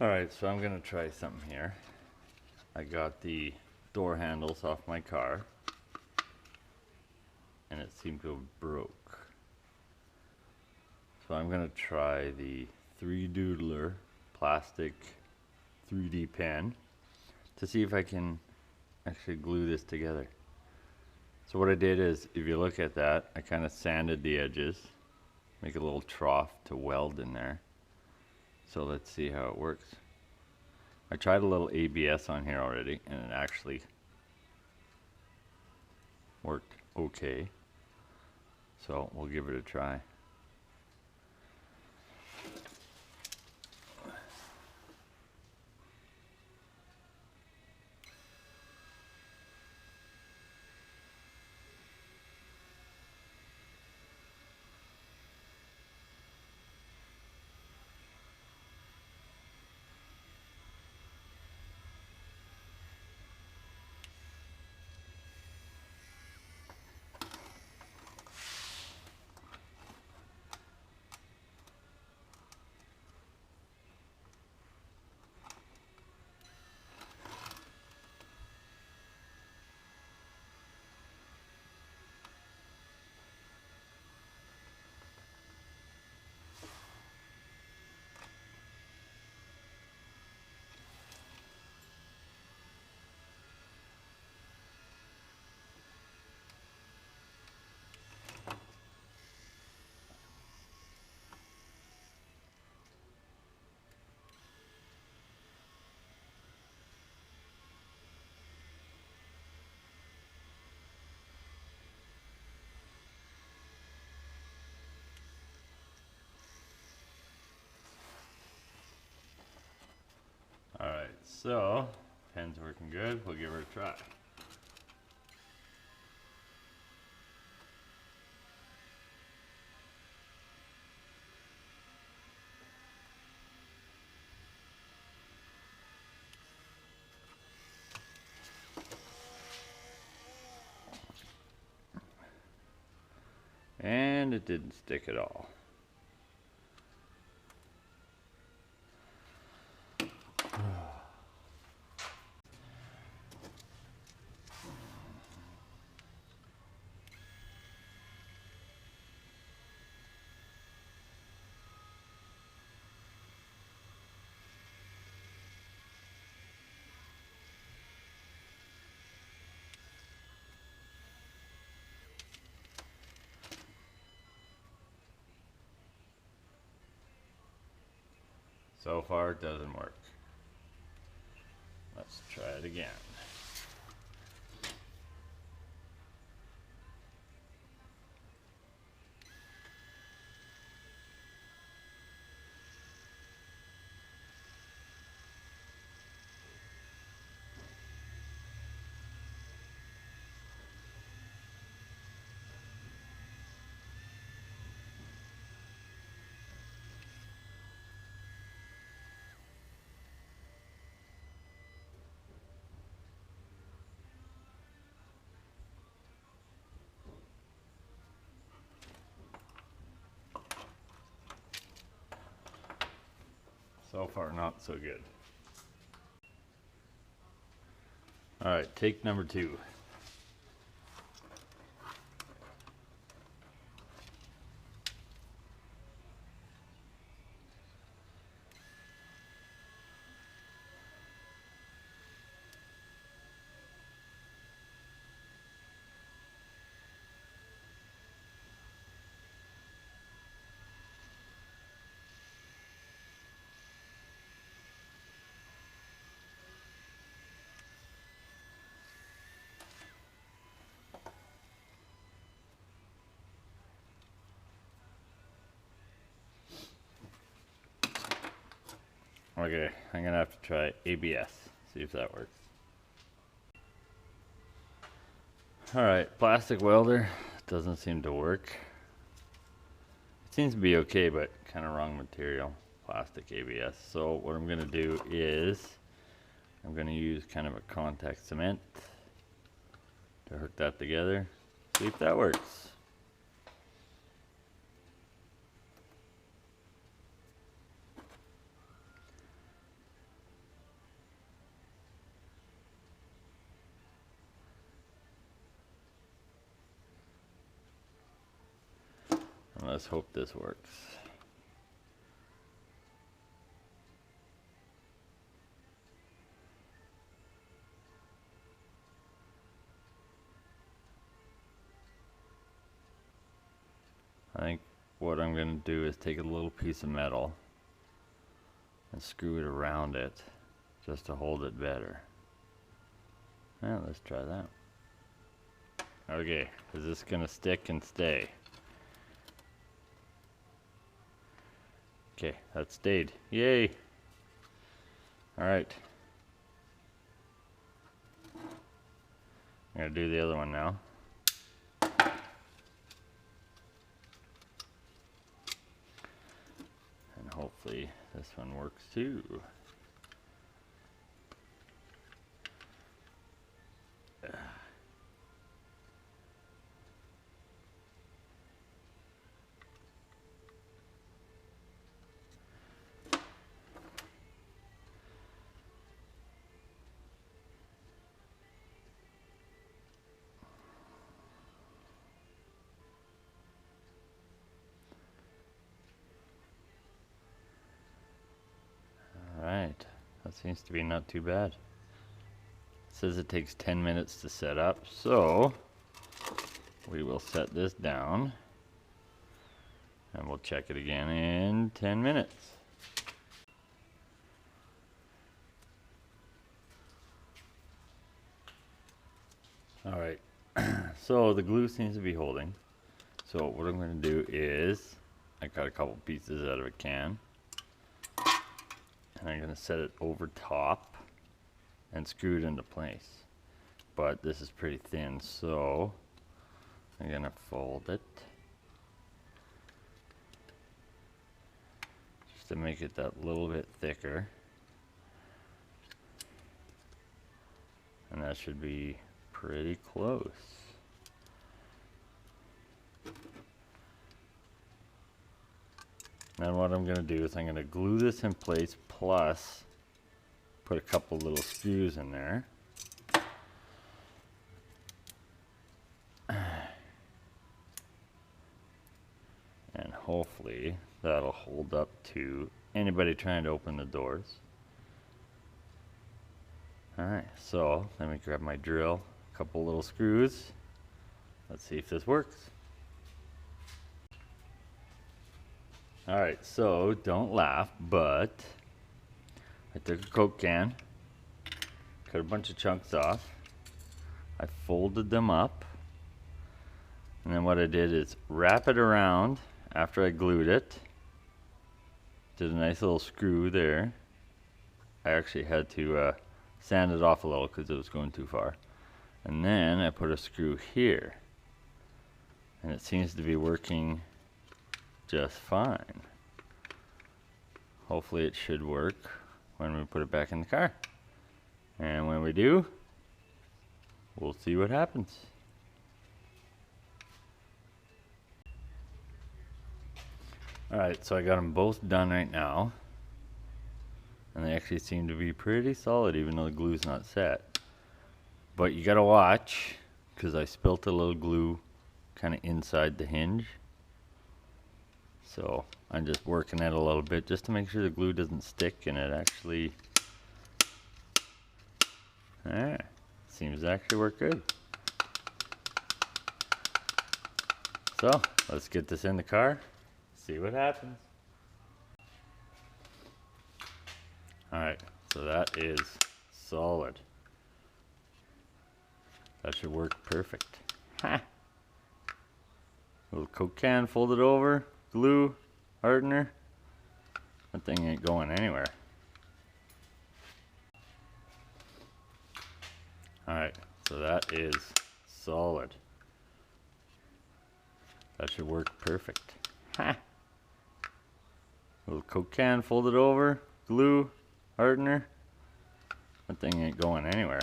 Alright, so I'm gonna try something here. I got the door handles off my car and it seemed to have broke. So I'm gonna try the 3-doodler plastic 3D pen to see if I can actually glue this together. So what I did is, if you look at that, I kind of sanded the edges, make a little trough to weld in there. So let's see how it works. I tried a little ABS on here already and it actually worked okay. So we'll give it a try. Alright, so pen's working good. We'll give her a try. And it didn't stick at all. So far it doesn't work. Let's try it again. So far not so good. Alright, take number 2. Okay, I'm gonna have to try ABS, see if that works. Alright, plastic welder doesn't seem to work. It seems to be okay, but kind of wrong material, plastic ABS. So what I'm gonna do is, I'm gonna use kind of a contact cement to hook that together, see if that works. Let's hope this works. I think what I'm going to do is take a little piece of metal and screw it around it just to hold it better. Well, let's try that. Okay, is this going to stick and stay? Okay, that stayed. Yay! Alright. I'm going to do the other one now. And hopefully this one works too. Alright, that seems to be not too bad. It says it takes 10 minutes to set up, so we will set this down and we'll check it again in 10 minutes. Alright, so the glue seems to be holding. So what I'm going to do is, I got a couple pieces out of a can, and I'm going to set it over top and screw it into place. But this is pretty thin, so I'm going to fold it just to make it that little bit thicker. And that should be pretty close. Then what I'm going to do is I'm going to glue this in place, plus put a couple little screws in there. And hopefully that'll hold up to anybody trying to open the doors. Alright, so let me grab my drill, a couple little screws. Let's see if this works. Alright, so don't laugh, but I took a Coke can, cut a bunch of chunks off, I folded them up, and then what I did is wrap it around after I glued it. Did a nice little screw there. I actually had to sand it off a little because it was going too far. And then I put a screw here, and it seems to be working just fine. Hopefully it should work when we put it back in the car. And when we do, we'll see what happens. Alright, so I got them both done right now. And they actually seem to be pretty solid even though the glue's not set. But you gotta watch, because I spilt a little glue kind of inside the hinge. So I'm just working it a little bit just to make sure the glue doesn't stick and it actually seems to actually work good. So let's get this in the car, see what happens. Alright, so that is solid. That should work perfect. Ha! Little Coke can folded over, glue, hardener. That thing ain't going anywhere. Alright, so that is solid. That should work perfect. Ha! Little Coke can folded over, glue, hardener. That thing ain't going anywhere.